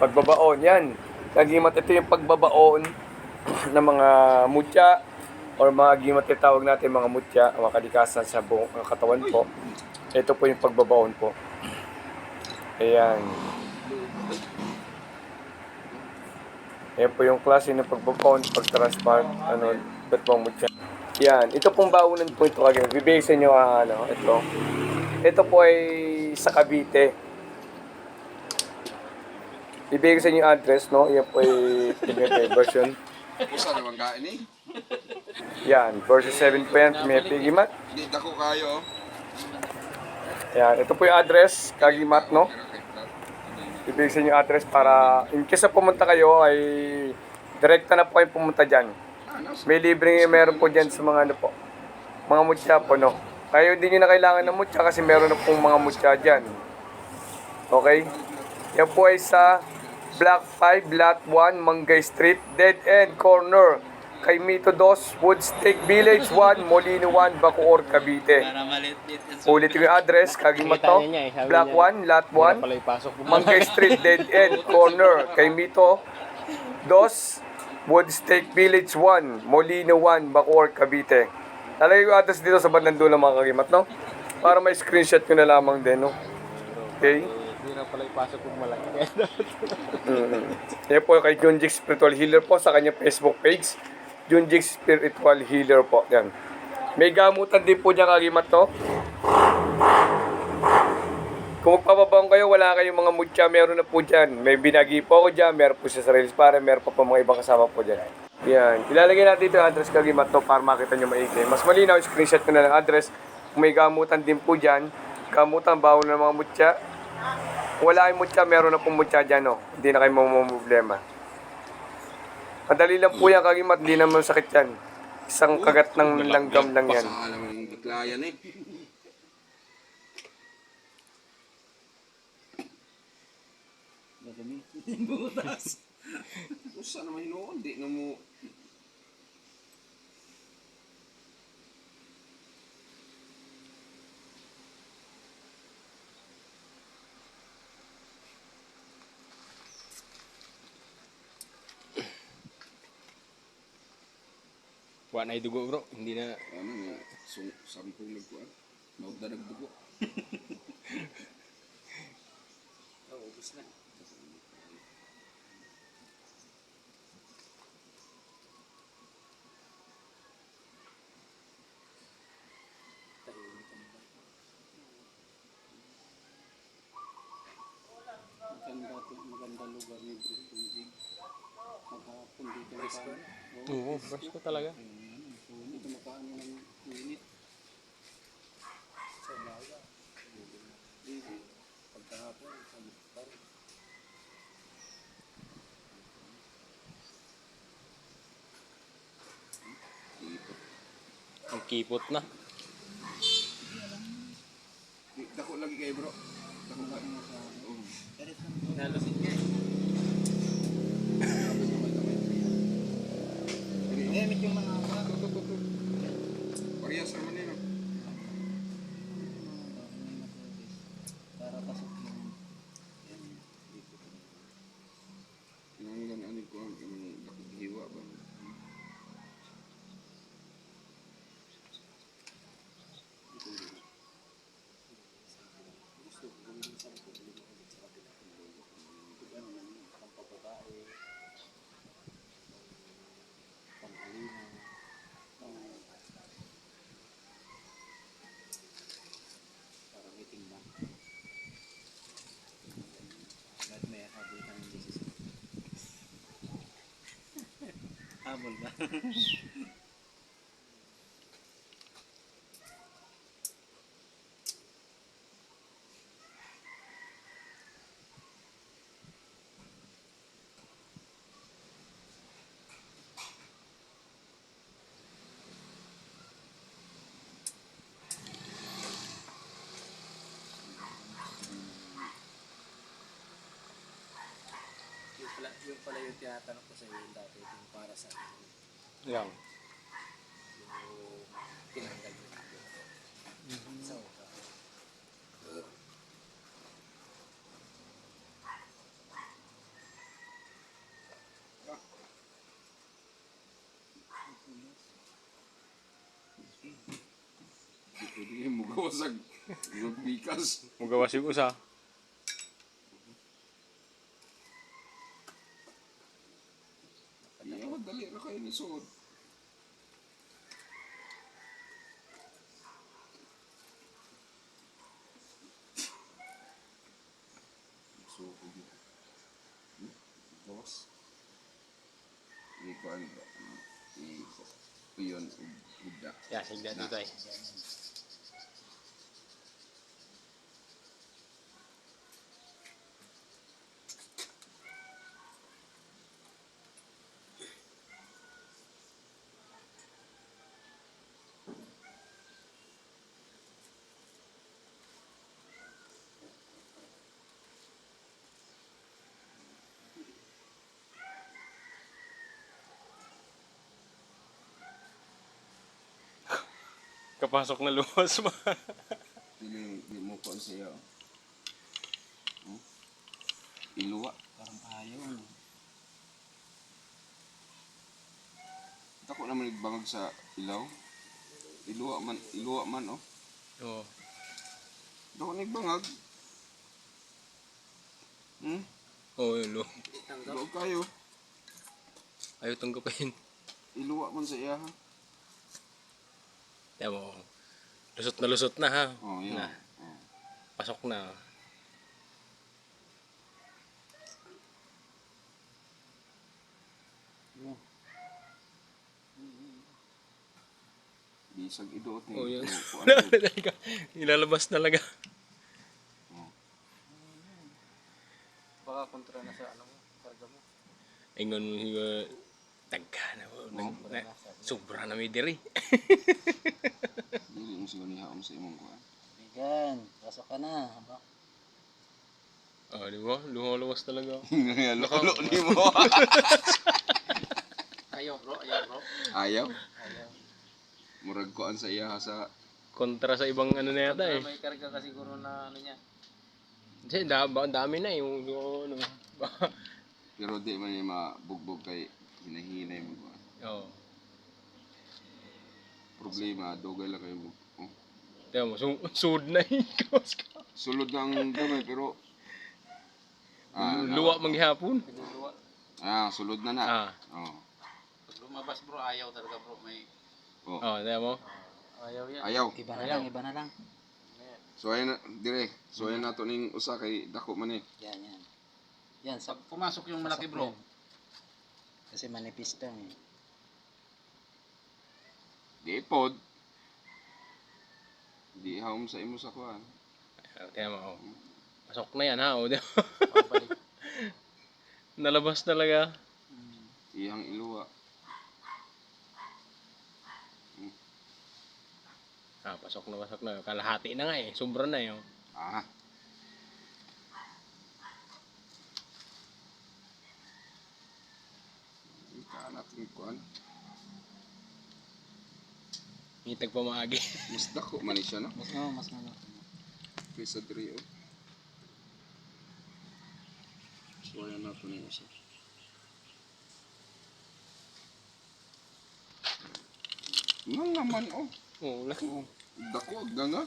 Pagbabaon, yan. Kagimat, ito yung pagbabaon ng mga mutya or mga gimat tawag natin mga mutya, mga kalikasan sa buong katawan po. Ito po yung pagbabaon po. Ayan. Ayan po yung klase ng pagbabaon, pag-transplant, ba't pong mutya. Yan. Ito pong baunan po ito kagin. Bibigay sa inyo, ito. Ito po ay sa Cavite. Bibigay ko sa inyo yung address, no? Yan po ay version. Usa naman kain eh. Yan, version 7 po yan. May pigimat. Hindi dako kayo. Yan, ito po yung address, Kagimat, no? Ibigay sa inyo yung address para in case na pumunta kayo ay direkta na po kayo pumunta dyan. May libreng meron po dyan sa mga po, mga mutya po, no? Kayo hindi nyo na kailangan ng mutya kasi meron na pong mga mutya dyan. Okay? Yan po ay sa Block 5, Lot 1, Mangay Street, Dead End Corner, kay Mito 2, Woodstick Village 1, Molino 1, Bacoor, Cavite. Ulit yung address, Kagimat to, Block 1, Lot 1, Mangay Street, Dead End Corner, kay Mito 2, Woodstick Village 1, Molino 1, Bacoor, Cavite. Lalagay ko address dito sa bandang dulo mga Kagimat, no? Para may screenshot ko na lamang din, no? Okay? Hindi na pala ipasok kung malaki. Yan po kay Junjix Spiritual Healer po sa kanyang Facebook page. Junjix Spiritual Healer po. Yan. May gamutan din po niya Kagimat to. Kung magpapabang kayo, wala kayong mga mutya, meron na po dyan. May binagi po ako dyan, meron po siya sa Reels para, meron pa po mga ibang kasama po dyan. Yan. Ilalagay natin ito yung address Kagimat to para makita nyo maigi. Mas malinaw, screenshot ko na ng address. Kung may gamutan din po dyan, gamutan, bawal ng mga mutya. Kung wala kayong mutya, meron na pong mutya dyan, no? Hindi na kayo problema. Madali lang po yan, Kagimat, hindi naman sakit yan. Isang kagat ng langgam lang yan. Basta alam yung biklayan eh. Butas. Usa naman hinuon, di na mo. Wala na idugo bro, hindi na. Ano nga, sampung nagkuhan. Maud na nagdugo. Ubus na. Magandang lugar ni Bro Tunjig. Maghapon dito makaan. Oo, fresh ko talaga. Dito makaan ng unit. Sa umaga. Dito. Pagkahapon, sa butar. Ang kipot na. Dako lagi kayo bro. Dako lagi mo sa... Nalasin niya eh. Gamit yung mga Parehas naman yun. para pasok yung Pinanggan anig ko ang dako hiwa ba? habol ba? Yung pala yung tinatanong ko sa iyo dati yung para sa Yan. yung tinanggal mo sa uka. Magawasag. Magbikas. Magawas yung usa. Iya, madali na kayo ni Sod. So, boss. Ikuan ba? Iyon, budak. Yeah, sigda dito ay. Kapasok na luwas ba? Di mo ko siya. Iluwa. Parang ayaw, ano? Tako naman nagbangag sa ilaw. Iluwa man, oh. Oo. Tako nagbangag. Oo, yun lo. Iluwa kayo. Ayaw tanggapin. Iluwa man sa iya, ha? Tiyan mo. Lusot na ha. Oh, yun. Na. Oh. Pasok na. Bisag idoot ni. Oo, yun. Kuan ko. Ilalabas talaga. Baka kontra na sa ano mo, karga mo. Ingon mo tagka na mo. Sobra na may diri. Dili mo siya nihaom sa imong kuan. Bigan, pasok ka na. Aba. Oh, di ba? Lumawas talaga. Lolo ni mo. Ayaw bro, ayaw bro. Ayaw. Ayaw. Murag kuan sa iya ha, sa Kontra sa ibang ano na yata eh. May karga ka siguro na ano niya. Kasi dami na yung ano. pero di man niya mabugbog kay hinahinay mo kuan. Oo. Problema dugay lang kayo. Oh. Tiyan mo, sud na ikaws ka. Sulod ng gamay pero Luwa manghihapon. Pinuluwa. sulod na na. Ah. Oh. Pag lumabas bro, ayaw talaga bro. May Oh, tiyan mo. ayaw yan. Ayaw. Iba na lang, iba na lang. So ayan dire. So ayan nato ning usa kay dako man eh. Yan, yan. Yan, sa pumasok yung malaki bro. Kasi manipis lang eh. Di pod. Di haom sa imo sa kuan. Tiyan mo. Oh. Pasok na yan ha. Oh, di ba? Pabalik. Nalabas talaga. Iyang iluwa. Ah, pasok na. Kalahati na nga eh. Sobra na yun. Ah. Ika natin kuan. Hitag pa maagi. Mas dako man ni siya no. Mas ano. Kaysa diri oh. So ayan nato ning usa. Nga naman oh. Oo, laki. Oh, dako ganga.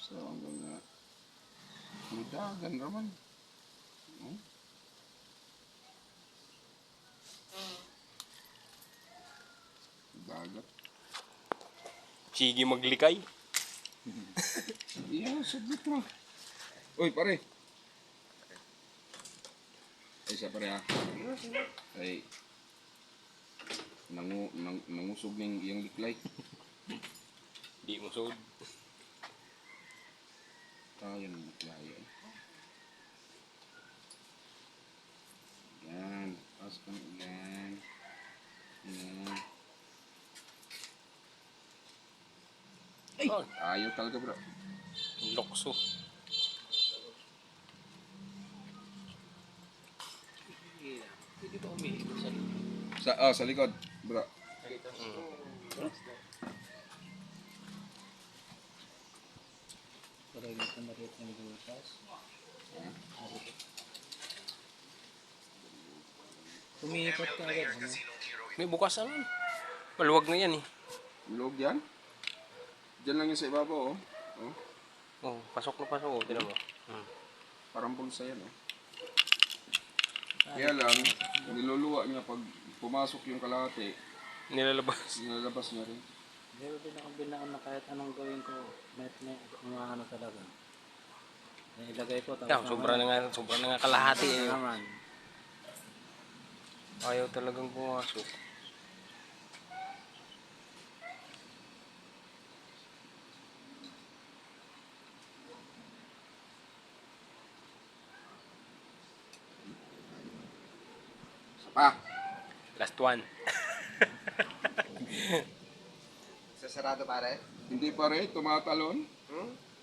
So ang ganga. Mudagan raman. Oh. Dagat. Sige maglikay. Iya, submit mo. Uy, pare. Ay, siya pare ha. Ay, nangusog ng iyang liklay. Di mo sud. Kaya ng liklay. Yan. Pas ka na yan. Yan. Oh, Ayaw talaga bro. lokso. Pwede ba umiikot sa Sa likod, bro. Pero dito maliit ng butas. Umiikot ka agad. Ano? May bukas naman. Maluwag na yan eh. Log yan. Diyan lang yung sa ibabaw, oh. Oh, Oh, pasok na pasok. Oh, tinan mo. parang bulsa yan, oh. Kaya lang, niluluwa niya pag pumasok yung kalahati, Nilalabas. nilalabas niya rin. Meron din akong binaon na kahit anong gawin ko, may ano talaga. Ilagay ko tapos Sobra na nga kalahati eh. naman. Ayaw talagang pumasok. Isa pa. Last one. Sasarado pare? Hindi pare, tumatalon.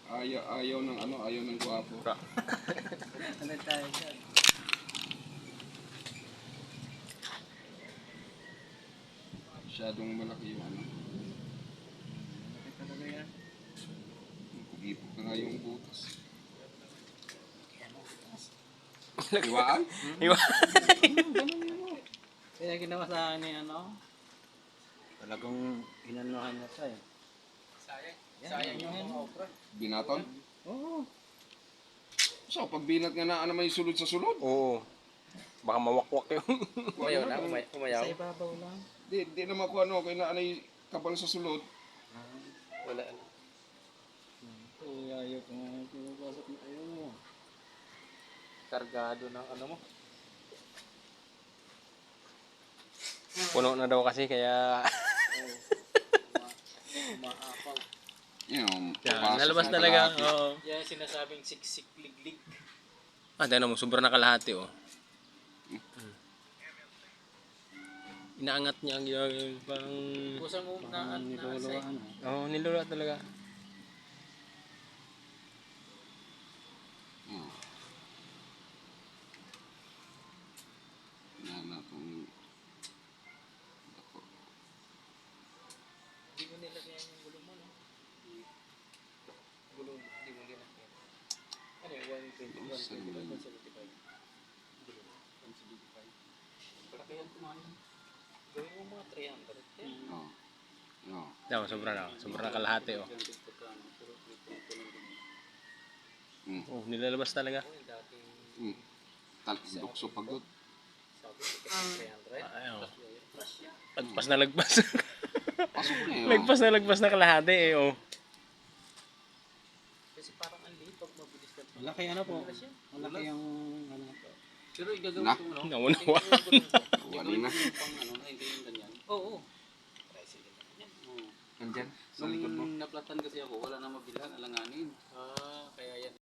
Ayaw ng ano, ayaw ng guwapo. Ano tayo dyan? Masyadong malaki yung ano. Malaki talaga yan. Pugipog na nga yung butas. Iwaan? Iwa. Kaya ginawa sa akin ni ano, talagang inanuhan niya pa eh. Sayang yung okra. Binaton? Oo. So, pag binat nga na, ano may sulod sa sulod? Oo. Baka mawakwak yung... Umayaw na, Sa ibabaw lang. Di naman ko ano, kaya na anay kapal sa sulod. Wala. Kaya ayaw ko nga pinapasok na ayaw mo. Kargado ng ano mo. Puno na daw kasi kaya... Maapaw. Yung nalabas talaga. Oo. Yan sinasabing siksik liglig. Ah, tignan mo, sobrang nakalahati oh. Inaangat niya ang parang... Kusang mo na niluluwaan. Oo, niluluwa talaga. Yan na itong... Hindi mo nilagyan yung gulong mo, no? Gulong, hindi mo nilagyan. Ano yung 125? 175. Gulong, 175. Palaki yan kumain. Gawin mo mga 300. Yan. Oh. No. Tignan mo, sobrang nakalahati oh. Oh, nilalabas talaga. Dukso pagod. Sabi ko 300. Ayaw. Lagpas na lagpas. Pasok na yun. lagpas na kalahati eh oh. Kasi parang ang liit pag mabilis ka. Malaki ano po? Malaki yung ano. Pero igagawin Nak. ko ano? Naunawa. Wali na. Pang ano na, hindi yung ganyan. Oo. Tricycle na ganyan. Oo. Nandyan. Sa likod mo. Nung naplatan kasi ako, wala na mabilhan, alanganin. Ah, kaya yan.